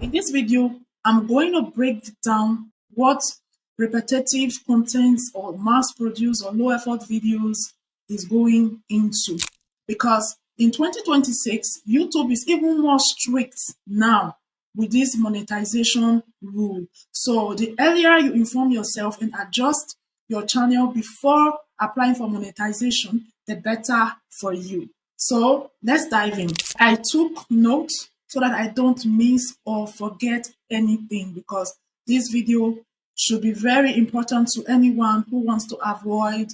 In this video, I'm going to break down what repetitive content or mass-produced or low-effort videos is going into. Because in 2026, YouTube is even more strict now with this monetization rule. So the earlier you inform yourself and adjust your channel before applying for monetization, the better for you. So let's dive in. I took notes so that I don't miss or forget anything, because this video should be very important to anyone who wants to avoid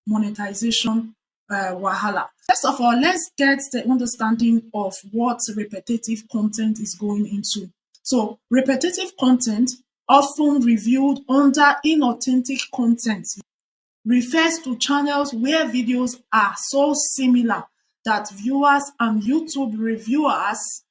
monetization wahala. First of all, let's get the understanding of what repetitive content is going into. So repetitive content, often reviewed under inauthentic content, refers to channels where videos are so similar that viewers and YouTube reviewers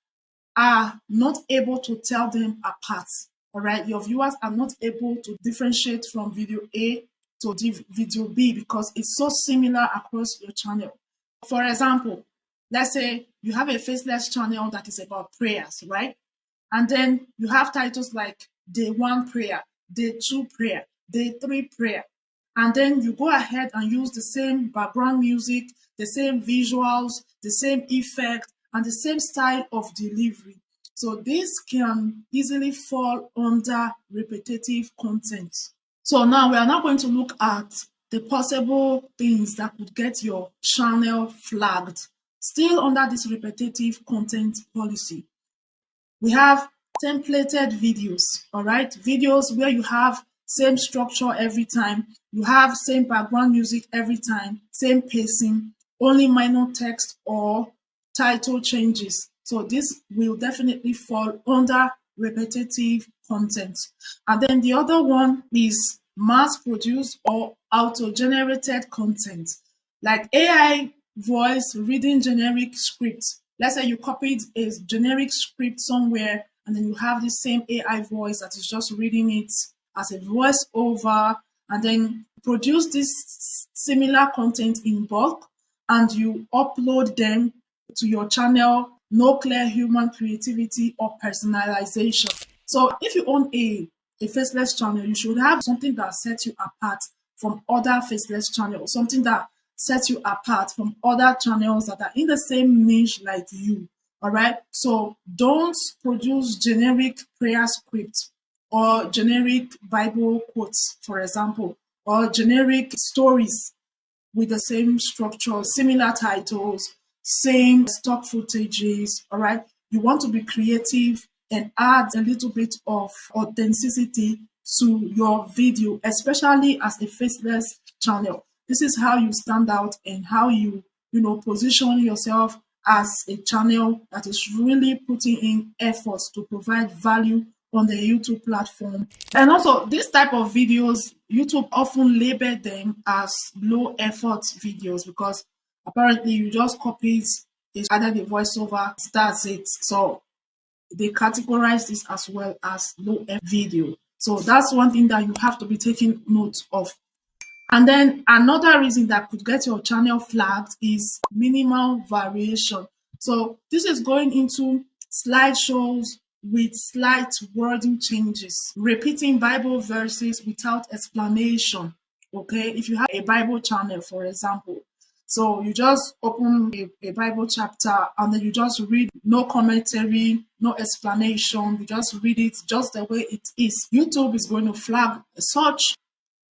are not able to tell them apart. All right, your viewers are not able to differentiate from video A to video B because it's so similar across your channel. For example, let's say you have a Faceless channel that is about prayers, right? And then you have titles like Day 1 Prayer, Day 2 Prayer, Day 3 Prayer. And then you go ahead and use the same background music, the same visuals, the same effect, and the same style of delivery. So this can easily fall under repetitive content. So now we are now going to look at the possible things that could get your channel flagged, still under this repetitive content policy. We have templated videos, all right? Videos where you have same structure every time, you have same background music every time, same pacing, only minor text or title changes. So this will definitely fall under repetitive content. And then the other one is mass-produced or auto-generated content, like AI voice reading generic scripts. Let's say you copied a generic script somewhere and then you have the same AI voice that is just reading it as a voiceover, and then produce this similar content in bulk and you upload them to your channel. No clear human creativity or personalization. So if you own a Faceless channel, you should have something that sets you apart from other Faceless channels, something that sets you apart from other channels that are in the same niche like you. All right. So don't produce generic prayer script or generic Bible quotes, for example, or generic stories with the same structure, similar titles, same stock footages. All right. You want to be creative and add a little bit of authenticity to your video, especially as a Faceless channel. This is how you stand out and how you position yourself as a channel that is really putting in efforts to provide value on the YouTube platform. And also, this type of videos, YouTube often label them as low effort videos because apparently you just copied, added the voiceover, that's it. So they categorize this as well as low effort video. So that's one thing that you have to be taking note of. And then another reason that could get your channel flagged is minimal variation. So this is going into slideshows with slight wording changes, repeating Bible verses without explanation. Okay, if you have a Bible channel, for example, so you just open a Bible chapter and then you just read, no commentary, no explanation, you just read it just the way it is. YouTube is going to flag such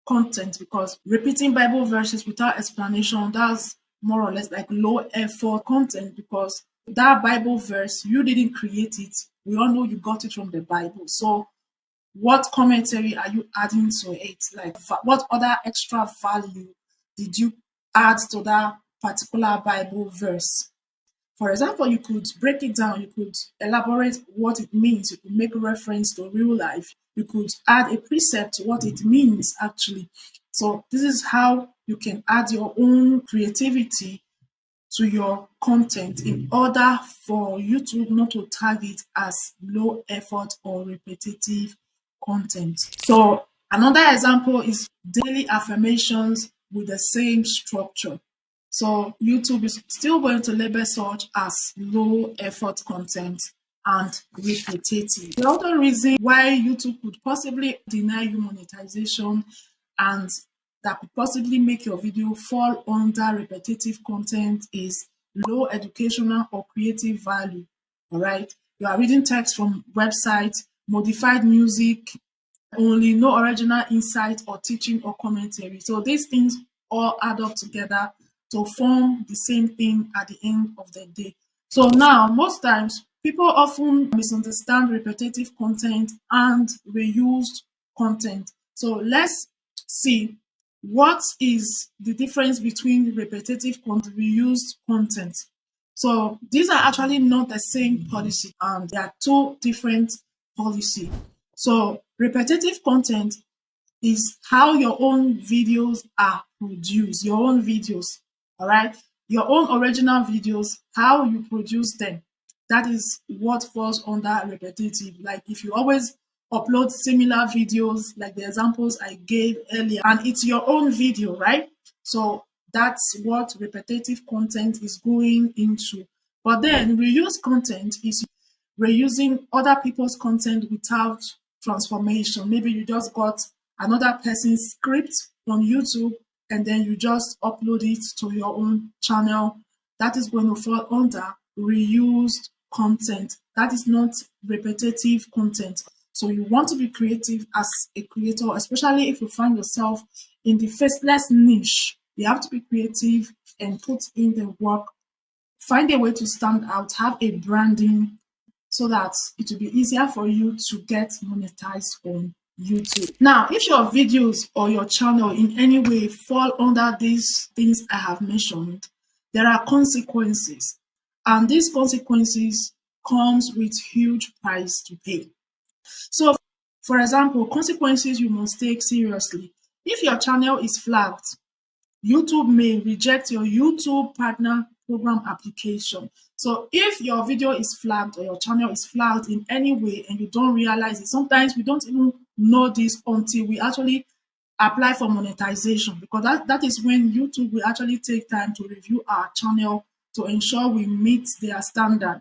content because repeating Bible verses without explanation, that's more or less like low effort content, because that Bible verse, you didn't create it. We all know you got it from the Bible. So what commentary are you adding to it? Like what other extra value did you add to that particular Bible verse? For example, you could break it down, you could elaborate what it means, you could make reference to real life, you could add a precept to what it means actually. So this is how you can add your own creativity to your content in order for YouTube not to tag it as low effort or repetitive content. So another example is daily affirmations with the same structure. So YouTube is still going to label such as low effort content. and repetitive. The other reason why YouTube could possibly deny you monetization and that could possibly make your video fall under repetitive content is low educational or creative value. All right, you are reading text from websites, modified music, only no original insight or teaching or commentary. So these things all add up together to form the same thing at the end of the day. So now, most times, people often misunderstand repetitive content and reused content. So let's see what is the difference between repetitive content and reused content. So these are actually not the same policy. They are two different policy. So repetitive content is how your own videos are produced, your own videos, all right? Your own original videos, how you produce them. That is what falls under repetitive. Like if you always upload similar videos, like the examples I gave earlier, and it's your own video, right? So that's what repetitive content is going into. But then reuse content is reusing other people's content without transformation. Maybe you just got another person's script on YouTube and then you just upload it to your own channel. That is going to fall under reused content. That is not repetitive content. So you want to be creative as a creator, especially if you find yourself in the faceless niche. You have to be creative and put in the work. Find a way to stand out, have a branding so that it will be easier for you to get monetized on YouTube. Now, if your videos or your channel in any way fall under these things I have mentioned, there are consequences. And these consequences comes with huge price to pay. So, for example, consequences you must take seriously. If your channel is flagged, YouTube may reject your YouTube partner program application. So if your video is flagged or your channel is flagged in any way and you don't realize it, sometimes we don't even know this until we actually apply for monetization, because that is when YouTube will actually take time to review our channel to ensure we meet their standard.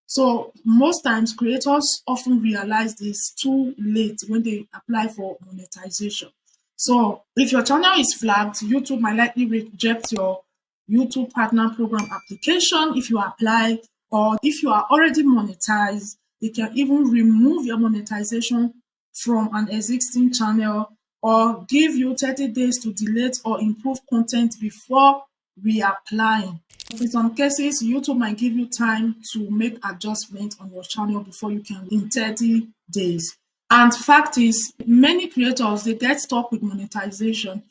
So most times creators often realize this too late when they apply for monetization. So if your channel is flagged, YouTube might likely reject your YouTube partner program application if you apply, or if you are already monetized, they can even remove your monetization from an existing channel or give you 30 days to delete or improve content before reapplying. In some cases, YouTube might give you time to make adjustments on your channel before you can in 30 days. And fact is, many creators, they get stuck with monetization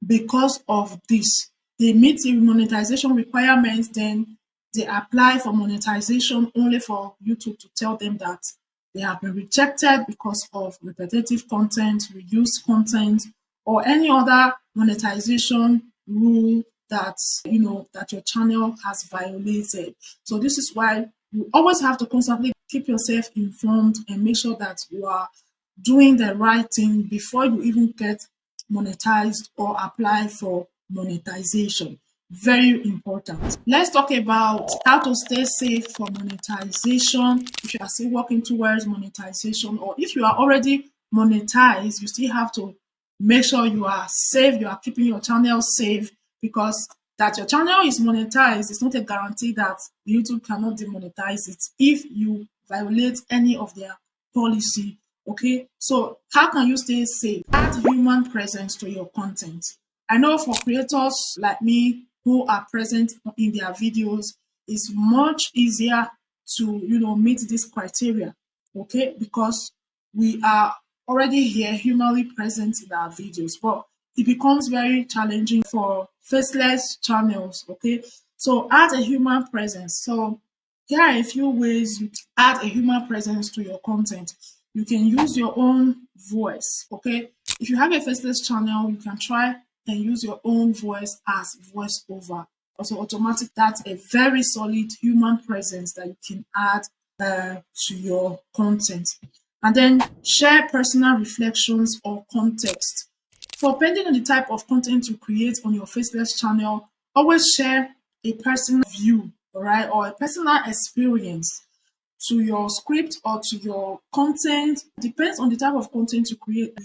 because of this. They meet the monetization requirements, then they apply for monetization only for YouTube to tell them that they have been rejected because of repetitive content, reused content, or any other monetization rule that that your channel has violated. So this is why you always have to constantly keep yourself informed and make sure that you are doing the right thing before you even get monetized or apply for monetization. Very important. Let's talk about how to stay safe for monetization. If you are still working towards monetization, or if you are already monetized, you still have to make sure you are safe, you are keeping your channel safe, because that your channel is monetized is not a guarantee that YouTube cannot demonetize it if you violate any of their policy. Okay, so how can you stay safe? Add human presence to your content. I know for creators like me who are present in their videos, it's much easier to meet this criteria. Okay, because we are already here humanly present in our videos, but it becomes very challenging for faceless channels. Okay, so add a human presence. So here are a few ways you add a human presence to your content. You can use your own voice. Okay, if you have a faceless channel, you can try and use your own voice as voiceover. Also, automatic, that's a very solid human presence that you can add to your content. And then share personal reflections or context. For depending on the type of content you create on your faceless channel, always share a personal view, all right, or a personal experience to your script or to your content. Depends on the type of content you create.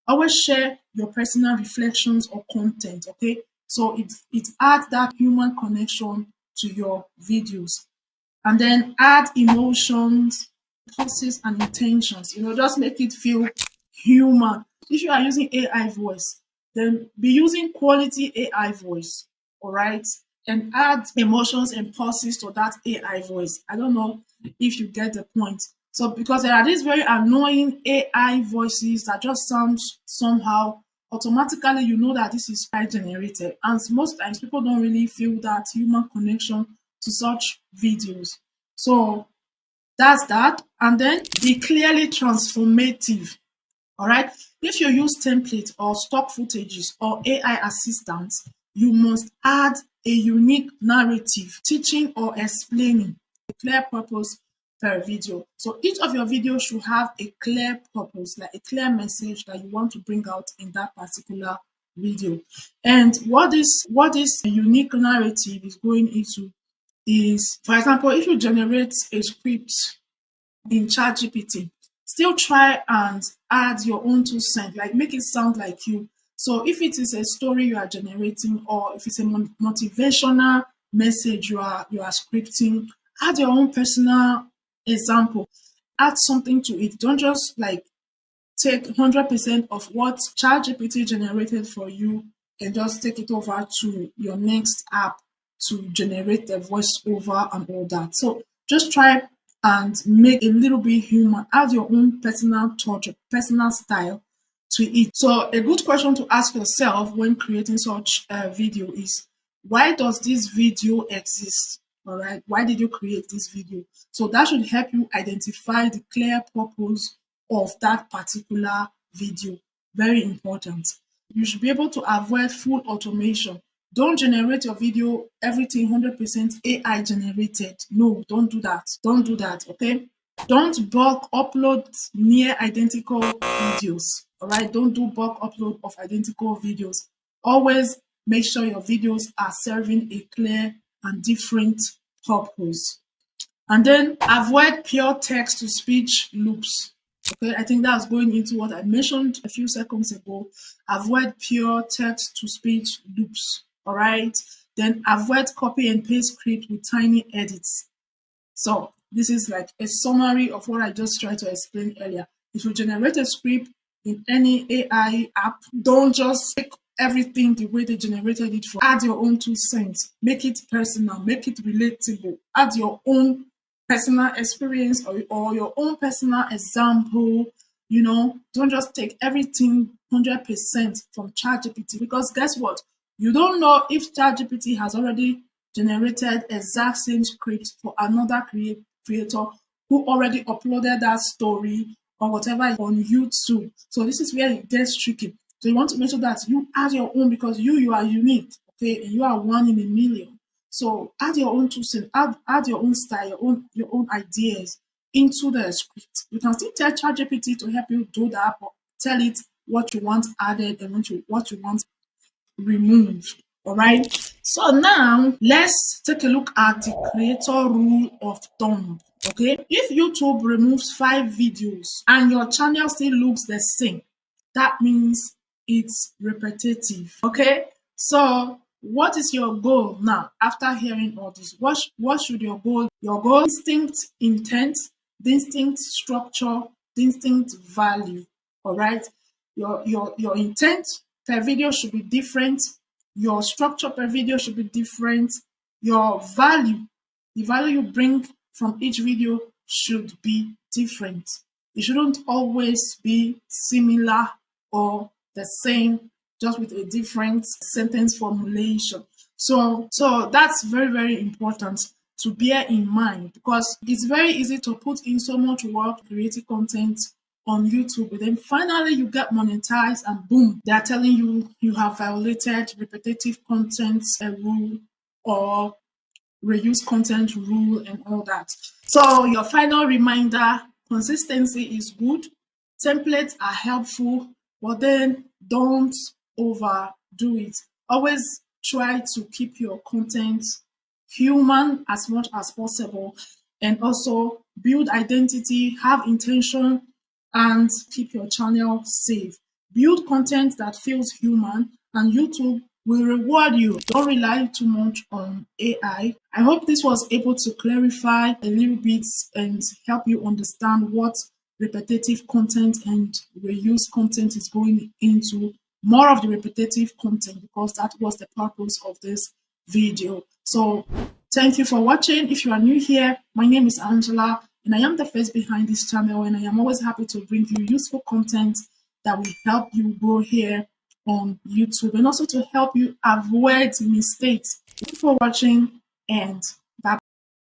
Always share your personal reflections or content, okay? So it adds that human connection to your videos. And then add emotions, purposes, and intentions. Just make it feel human. If you are using AI voice, then be using quality AI voice, all right? And add emotions and pauses to that AI voice. I don't know if you get the point. So, because there are these very annoying AI voices that just sound somehow, automatically you know that this is AI generated. And most times people don't really feel that human connection to such videos. So that's that. And then be clearly transformative. All right. If you use templates or stock footages or AI assistants, you must add a unique narrative, teaching or explaining a clear purpose per video. So each of your videos should have a clear purpose, like a clear message that you want to bring out in that particular video. And what this unique narrative is going into is, for example, if you generate a script in ChatGPT, still try and add your own 2 cents, like make it sound like you. So if it is a story you are generating, or if it's a motivational message you are scripting, add your own personal example. Add something to it. Don't just like take 100% of what ChatGPT generated for you and just take it over to your next app to generate the voiceover and all that. So just try and make a little bit human, add your own personal touch, personal style to it. So a good question to ask yourself when creating such a video is, why does this video exist? All right, why did you create this video? So that should help you identify the clear purpose of that particular video. Very important. You should be able to avoid full automation. Don't generate your video everything 100% AI generated. No, don't do that. Don't do that, okay? Don't bulk upload near identical videos. All right, don't do bulk upload of identical videos. Always make sure your videos are serving a clear and different purpose. And then avoid pure text to speech loops. Okay, I think that's going into what I mentioned a few seconds ago. Avoid pure text to speech loops. All right. Then avoid copy and paste script with tiny edits. So this is like a summary of what I just tried to explain earlier. If you generate a script in any AI app, don't just take everything the way they generated it for. Add your own 2 cents. Make it personal. Make it relatable. Add your own personal experience or your own personal example. Don't just take everything 100% from ChatGPT, because guess what? You don't know if ChatGPT has already generated exact same script for another creator who already uploaded that story or whatever on YouTube. So this is where it gets tricky. So you want to make sure that you add your own, because you are unique, okay, and you are one in a million. So add your own 2 cents, add your own style, your own ideas into the script. You can still tell ChatGPT to help you do that, but tell it what you want added and what you want removed. All right. So now let's take a look at the creator rule of thumb. Okay. If YouTube removes 5 videos and your channel still looks the same, that means it's repetitive. Okay. So what is your goal now after hearing all this? What should your goal? Your goal: distinct intent, distinct structure, distinct value. All right. Your intent per video should be different. Your structure per video should be different. Your value, the value you bring from each video, should be different. It shouldn't always be similar or the same, just with a different sentence formulation. So that's very, very important to bear in mind, because it's very easy to put in so much work creating content on YouTube, but then finally you get monetized and boom, they're telling you have violated repetitive content rule or reuse content rule and all that. So your final reminder: consistency is good, templates are helpful, but then don't overdo it. Always try to keep your content human as much as possible, and also build identity, have intention, and keep your channel safe. Build content that feels human, and YouTube will reward you. Don't rely too much on AI. I hope this was able to clarify a little bit and help you understand what repetitive content and reuse content is going into. More of the repetitive content, because that was the purpose of this video. So thank you for watching. If you are new here, my name is Angela and I am the face behind this channel, and I am always happy to bring you useful content that will help you grow here on YouTube and also to help you avoid mistakes. Thank you for watching, and